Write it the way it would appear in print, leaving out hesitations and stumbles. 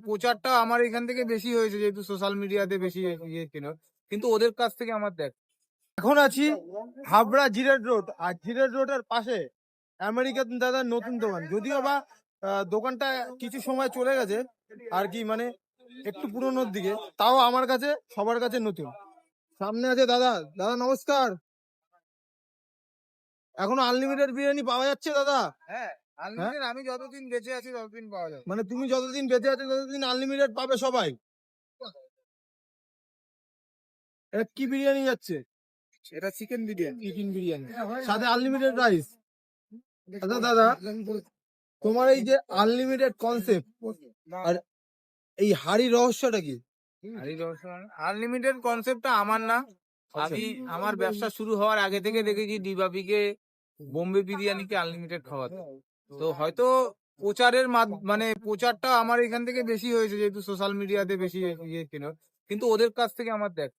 প্রচারটা আমার এখান থেকে বেশি হয়েছে, যেহেতু সোশ্যাল মিডিয়াতে বেশি ইয়ে ছিল, কিন্তু ওদের কাছ থেকে আমার দেখ। এখন আছি হাবড়া জিরাট রোড, আর জিরাট রোডের পাশে আমেরিকান দাদার নতুন দোকান। যদিও বা দোকানটা কিছু সময় চলে গেছে আর কি, মানে একটু পুরোনোর দিকে, তাও আমার কাছে সবার কাছে নতুন। সামনে আছে দাদা। দাদা নমস্কার। এখনো আনলিমিটেড বিরিয়ানি পাওয়া যাচ্ছে দাদা? হ্যাঁ, আনলিমিটেড আমি যতদিন বেঁচে আছি ততদিন পাওয়া যাবে। মানে তুমি যতদিন বেঁচে আছো ততদিন আনলিমিটেড পাবে সবাই। এটা কি বিরিয়ানি যাচ্ছে? এটা চিকেন বিরিয়ানি। চিকেন বিরিয়ানি সাথে আনলিমিটেড রাইস। আচ্ছা দাদা, তোমার এই যে আনলিমিটেড কনসেপ্ট আর এই হাড়ি রহস্যটা কি? আনলিমিটেড কনসেপ্টটা আমার না, আমি আমার ব্যবসা শুরু হওয়ার আগে থেকে দেখেছি ডিবাপিকে বোম্বে বিরিয়ানিকে আনলিমিটেড খাওয়াতে। তো হয়তো প্রচারের মানে প্রচারটা আমার এখান থেকে বেশি হয়েছে, যেহেতু সোশ্যাল মিডিয়াতে বেশি ইয়ে ছিল, কিন্তু ওদের কাছ থেকে আমার দেখ